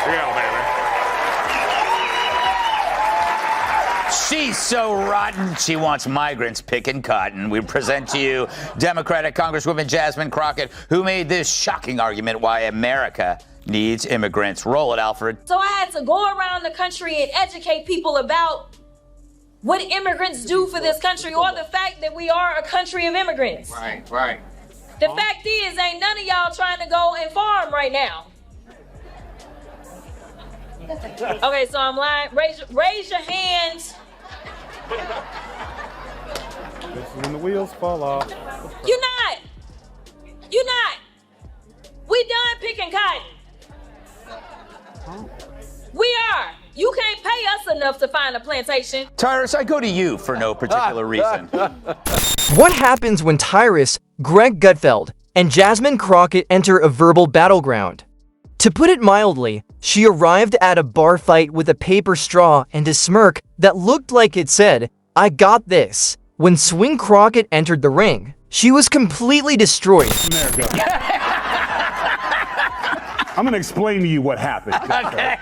Yeah, baby. She's so rotten, she wants migrants picking cotton. We present to you Democratic Congresswoman Jasmine Crockett, who made this shocking argument why America needs immigrants. Roll it, Alfred. So I had to go around the country and educate people about what immigrants do for this country, or the fact that we are a country of immigrants. Right. The fact is, ain't none of y'all trying to go and farm right now. Okay, so I'm lying. Raise your hands. When the wheels fall off. You're not. We done picking cotton. We are. You can't pay us enough to find a plantation. Tyrus, I go to you for no particular reason. What happens when Tyrus, Greg Gutfeld, and Jasmine Crockett enter a verbal battleground? To put it mildly, she arrived at a bar fight with a paper straw and a smirk that looked like it said, "I got this." When Swing Crocket entered the ring, she was completely destroyed. There it goes. I'm going to explain to you what happened. Okay.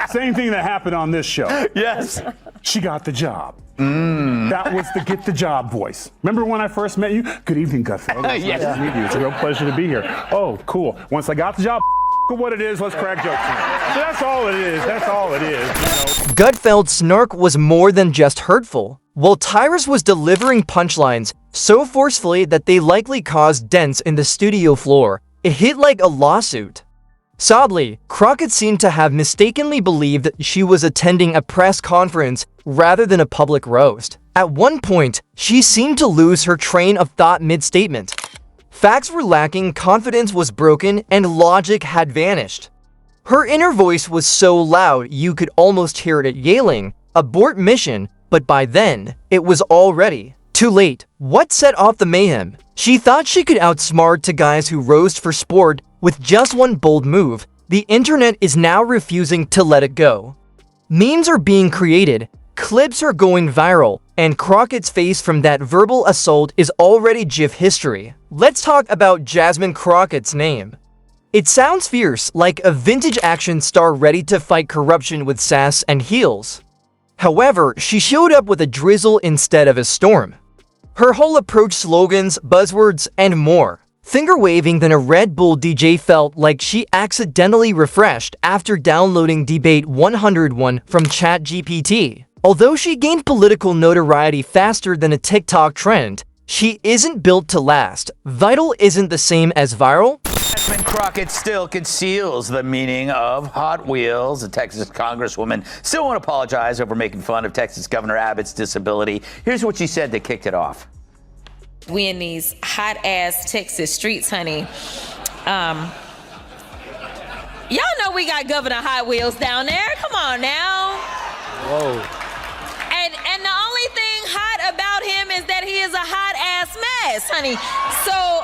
Same thing that happened on this show. Yes. She got the job. That was the get the job voice. Remember when I first met you? Good evening, Gutfeld. It's Yes. nice to meet you. It's a real pleasure to be here. Oh, cool. Once I got the job, what it is, let's crack jokes. That's all it is. That's all it is. You know? Gutfeld's snark was more than just hurtful, while Tyrus was delivering punchlines so forcefully that they likely caused dents in the studio floor. It hit like a lawsuit. Sadly, Crockett seemed to have mistakenly believed she was attending a press conference rather than a public roast. At one point, she seemed to lose her train of thought mid-statement. Facts were lacking, confidence was broken, and logic had vanished. Her inner voice was so loud you could almost hear it yelling, "Abort mission," but by then, it was already too late. What set off the mayhem? She thought she could outsmart two guys who roast for sport with just one bold move. The internet is now refusing to let it go. Memes are being created, clips are going viral, and Crockett's face from that verbal assault is already GIF history. Let's talk about Jasmine Crockett's name. It sounds fierce, like a vintage action star ready to fight corruption with sass and heels. However, she showed up with a drizzle instead of a storm. Her whole approach, slogans, buzzwords, and more. Finger-waving than a Red Bull DJ felt like she accidentally refreshed after downloading Debate 101 from ChatGPT. Although she gained political notoriety faster than a TikTok trend, she isn't built to last. Vital isn't the same as viral. Jasmine Crockett still conceals the meaning of Hot Wheels. The Texas Congresswoman still won't apologize over making fun of Texas Governor Abbott's disability. Here's what she said that kicked it off. We in these hot-ass Texas streets, honey. Y'all know we got Governor Hot Wheels down there. Come on now. Whoa. And the only thing hot about him is that he is a hot-ass mess, honey. So,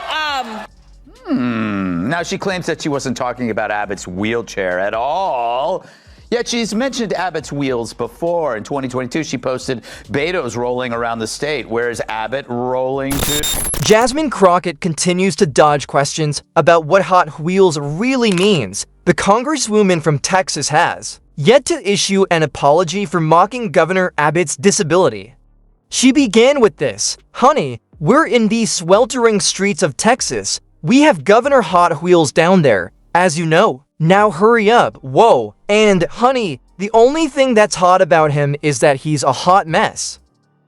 Now, she claims that she wasn't talking about Abbott's wheelchair at all. Yet she's mentioned Abbott's wheels before. In 2022, she posted Beto's rolling around the state. Where is Abbott rolling to? Jasmine Crockett continues to dodge questions about what Hot Wheels really means. The Congresswoman from Texas has yet to issue an apology for mocking Governor Abbott's disability. She began with this, "Honey, we're in these sweltering streets of Texas. We have Governor Hot Wheels down there, as you know. Now hurry up, whoa. And honey, the only thing that's hot about him is that he's a hot mess."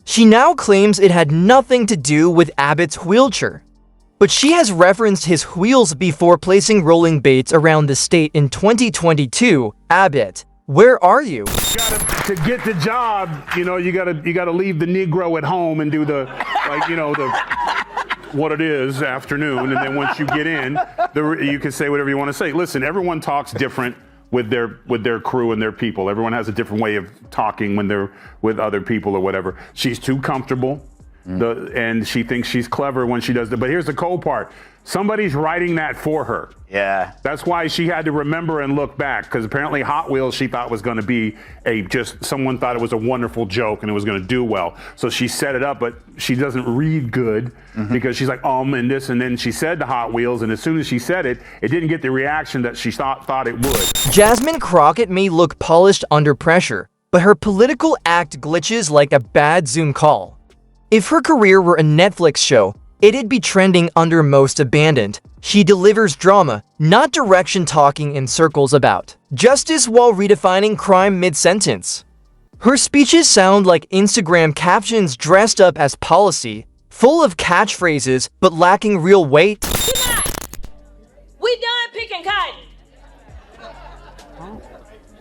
She now claims it had nothing to do with Abbott's wheelchair. But she has referenced his wheels before placing rolling baits around the state in 2022. Abbott, where are you? To get the job, you know, you gotta leave the Negro at home and do the, like, you know, the what it is afternoon, and then once you get in, you can say whatever you want to say. Listen, everyone talks different with their crew and their people. Everyone has a different way of talking when they're with other people or whatever. She's too comfortable, and she thinks she's clever when she does that. But here's the cold part: Somebody's writing that for her. Yeah. That's why she had to remember and look back, because apparently Hot Wheels she thought was going to be someone thought it was a wonderful joke and it was going to do well. So she set it up, but she doesn't read good because she's like, and this, and then she said the Hot Wheels, and as soon as she said it, it didn't get the reaction that she thought it would. Jasmine Crockett may look polished under pressure, but her political act glitches like a bad Zoom call. If her career were a Netflix show, it'd be trending under most abandoned. She delivers drama, not direction talking in circles about justice while redefining crime mid-sentence. Her speeches sound like Instagram captions dressed up as policy, full of catchphrases but lacking real weight. We done picking cotton.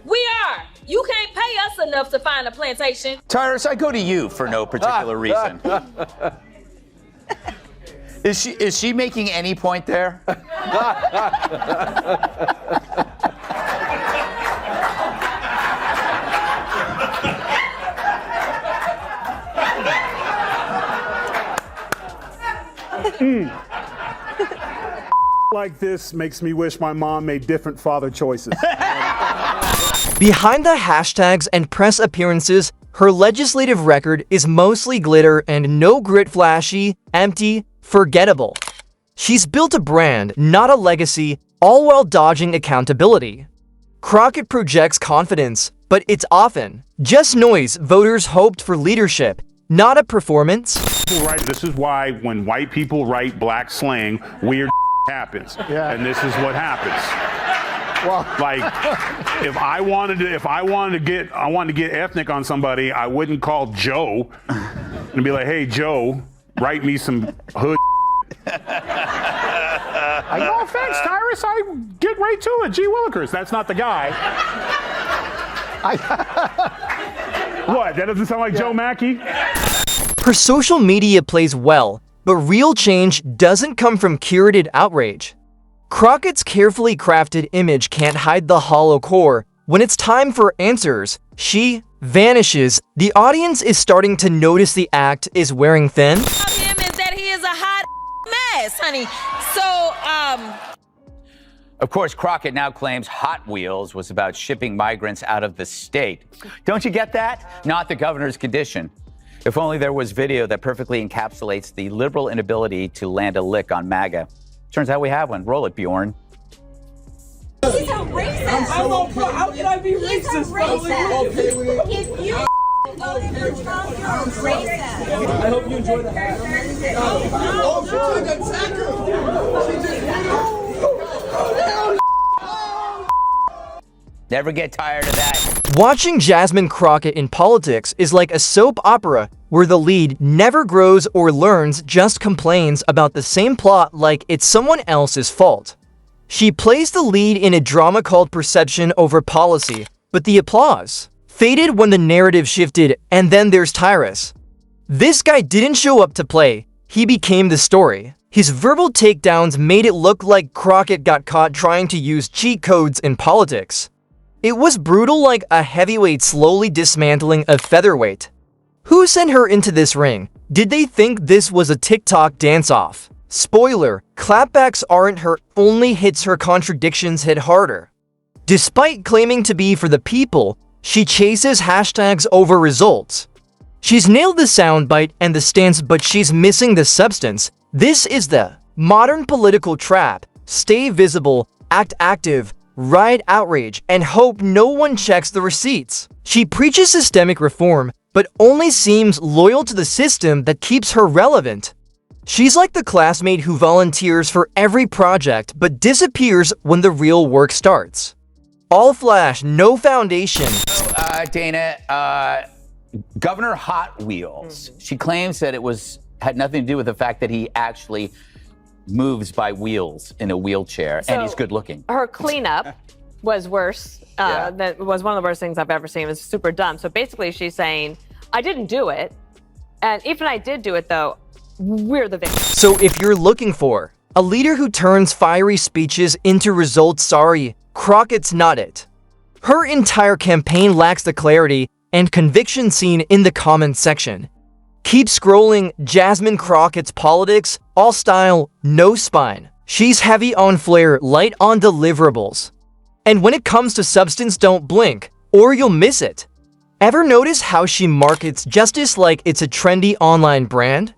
We are. You can't pay us enough to find a plantation. Tyrus, I go to you for no particular reason. Is she making any point there? Like this makes me wish my mom made different father choices. Behind the hashtags and press appearances, her legislative record is mostly glitter and no grit, flashy, empty, forgettable. She's built a brand, not a legacy, all while dodging accountability. Crocket projects confidence, but it's often just noise voters hoped for leadership, not a performance. Right, this is why when white people write black slang, weird happens. Yeah. And this is what happens. Well, Like, if I wanted to get ethnic on somebody, I wouldn't call Joe and be like, "Hey, Joe, write me some hood." No offense, Tyrus. I get right to it. Gee Willikers. That's not the guy. What? That doesn't sound like Joe Mackey? Her social media plays well, but real change doesn't come from curated outrage. Crockett's carefully crafted image can't hide the hollow core. When it's time for answers, she vanishes. The audience is starting to notice the act is wearing thin. About him is that he is a hot mess, honey. So, Of course, Crocket now claims Hot Wheels was about shipping migrants out of the state. Don't you get that? Not the governor's condition. If only there was video that perfectly encapsulates the liberal inability to land a lick on MAGA. Turns out we have one. Roll it, Bjorn. He's a racist. How can I be racist? He's a racist. If you voted for Trump, you're a racist. I hope you enjoy the hat. Oh, she took a tackle. Never get tired of that. Watching Jasmine Crockett in politics is like a soap opera where the lead never grows or learns, just complains about the same plot like it's someone else's fault. She plays the lead in a drama called Perception over Policy, but the applause faded when the narrative shifted. And then there's Tyrus. This guy didn't show up to play, he became the story. His verbal takedowns made it look like Crocket got caught trying to use cheat codes in politics. It was brutal, like a heavyweight slowly dismantling a featherweight. Who sent her into this ring? Did they think this was a TikTok dance-off? Spoiler, clapbacks aren't her only hits, her contradictions hit harder. Despite claiming to be for the people, she chases hashtags over results. She's nailed the soundbite and the stance, but she's missing the substance. This is the modern political trap. Stay visible, act active, ride outrage, and hope no one checks the receipts. She preaches systemic reform, but only seems loyal to the system that keeps her relevant. She's like the classmate who volunteers for every project but disappears when the real work starts. All flash, no foundation. Dana, Governor Hot Wheels, she claims that it had nothing to do with the fact that he actually moves by wheels in a wheelchair, and he's good looking. Her cleanup was worse. That was one of the worst things I've ever seen. It was super dumb. So basically she's saying, I didn't do it. And even I did do it, though, we're the victims. So if you're looking for a leader who turns fiery speeches into results, sorry, Crockett's not it. Her entire campaign lacks the clarity and conviction seen in the comments section. Keep scrolling Jasmine Crockett's politics, all style, no spine. She's heavy on flair, light on deliverables. And when it comes to substance, don't blink, or you'll miss it. Ever notice how she markets justice like it's a trendy online brand?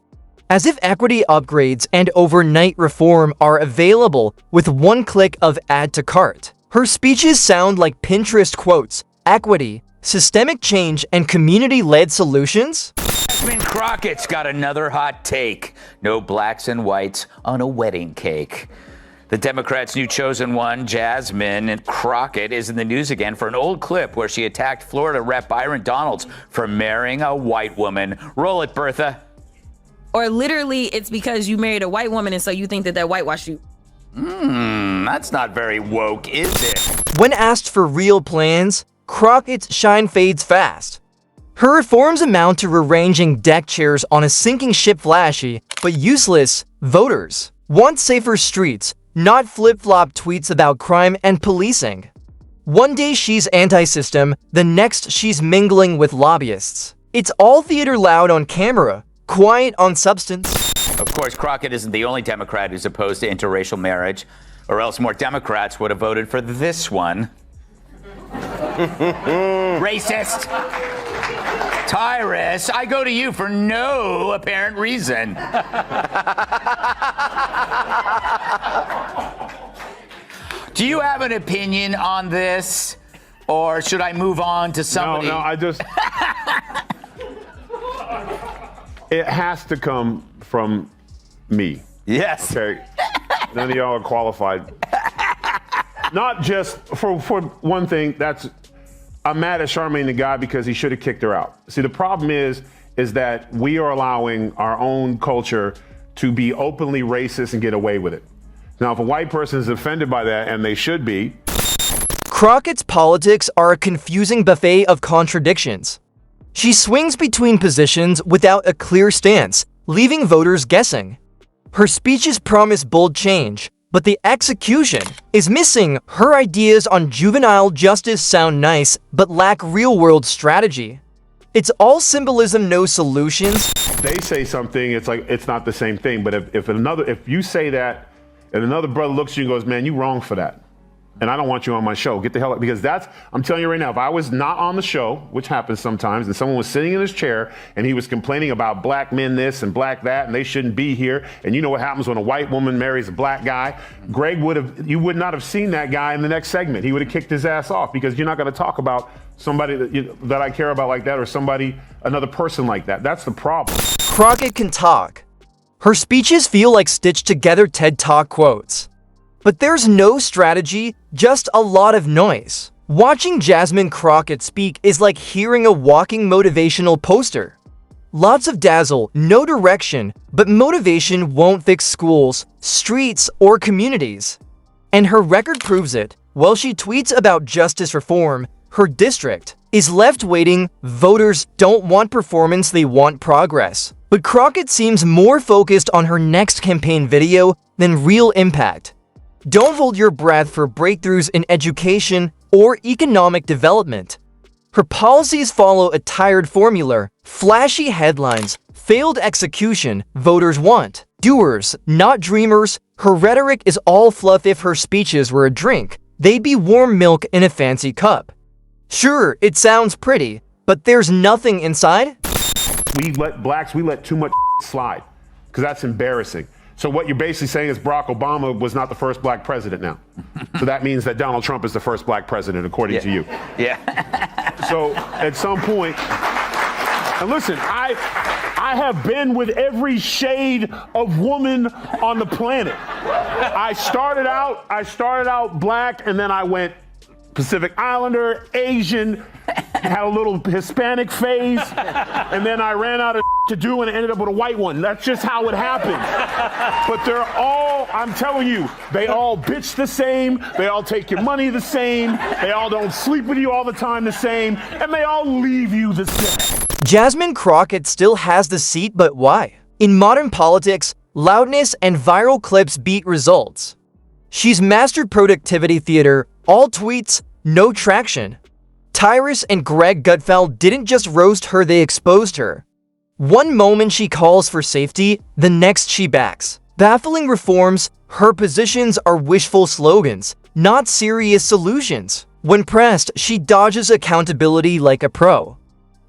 As if equity upgrades and overnight reform are available with one click of add to cart. Her speeches sound like Pinterest quotes, equity, systemic change, and community-led solutions? Jasmine Crockett's got another hot take. No blacks and whites on a wedding cake. The Democrats' new chosen one, Jasmine Crockett, is in the news again for an old clip where she attacked Florida Rep. Byron Donalds for marrying a white woman. Roll it, Bertha. Or literally, it's because you married a white woman and so you think that that whitewashed you. That's not very woke, is it? When asked for real plans, Crockett's shine fades fast. Her reforms amount to rearranging deck chairs on a sinking ship. Flashy, but useless. Voters want safer streets, not flip-flop tweets about crime and policing. One day she's anti-system, the next she's mingling with lobbyists. It's all theater, loud on camera, quiet on substance. Of course, Crockett isn't the only Democrat who's opposed to interracial marriage, or else more Democrats would have voted for this one. Racist. Tyrus, I go to you for no apparent reason. Do you have an opinion on this, or should I move on to somebody? No, I just... It has to come from me. Yes. Okay? None of y'all are qualified. Not just, for one thing, I'm mad at Charmaine the guy because he should have kicked her out. See, the problem is that we are allowing our own culture to be openly racist and get away with it. Now, if a white person is offended by that, and they should be. Crockett's politics are a confusing buffet of contradictions. She swings between positions without a clear stance, leaving voters guessing. Her speeches promise bold change, but the execution is missing. Her ideas on juvenile justice sound nice, but lack real-world strategy. It's all symbolism, no solutions. They say something, it's like, it's not the same thing. But if you say that, and another brother looks at you and goes, man, you wrong for that. And I don't want you on my show. Get the hell out. Because I'm telling you right now, if I was not on the show, which happens sometimes, and someone was sitting in his chair and he was complaining about black men this and black that, and they shouldn't be here. And you know what happens when a white woman marries a black guy? You would not have seen that guy in the next segment. He would have kicked his ass off, because you're not going to talk about somebody that I care about like that, or another person like that. That's the problem. Crocket can talk. Her speeches feel like stitched together TED Talk quotes. But there's no strategy, just a lot of noise. Watching Jasmine Crockett speak is like hearing a walking motivational poster. Lots of dazzle, no direction, but motivation won't fix schools, streets, or communities. And her record proves it. While she tweets about justice reform, her district is left waiting. Voters don't want performance, they want progress. But Crockett seems more focused on her next campaign video than real impact. Don't hold your breath for breakthroughs in education or economic development. Her policies follow a tired formula: flashy headlines, failed execution. Voters want doers, not dreamers. Her rhetoric is all fluff. If her speeches were a drink, they'd be warm milk in a fancy cup. Sure, it sounds pretty, but there's nothing inside. We let too much slide, because that's embarrassing. So what you're basically saying is Barack Obama was not the first black president now. So that means that Donald Trump is the first black president, according to you. Yeah. So at some point, and listen, I have been with every shade of woman on the planet. I started out black, and then I went Pacific Islander, Asian, had a little Hispanic phase, and then I ran out of to do and ended up with a white one. That's just how it happened. But they're all, I'm telling you, they all bitch the same, they all take your money the same, they all don't sleep with you all the time the same, and they all leave you the same. Jasmine Crockett still has the seat, but why? In modern politics, loudness and viral clips beat results. She's mastered productivity theater, all tweets, no traction. Tyrus and Greg Gutfeld didn't just roast her, they exposed her. One moment she calls for safety, the next she backs. Baffling reforms, her positions are wishful slogans, not serious solutions. When pressed, she dodges accountability like a pro.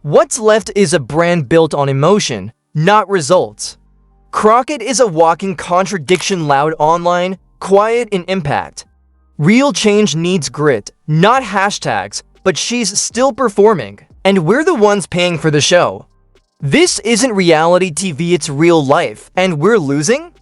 What's left is a brand built on emotion, not results. Crocket is a walking contradiction, loud online, quiet in impact. Real change needs grit, not hashtags, but she's still performing. And we're the ones paying for the show. This isn't reality TV, it's real life, and we're losing?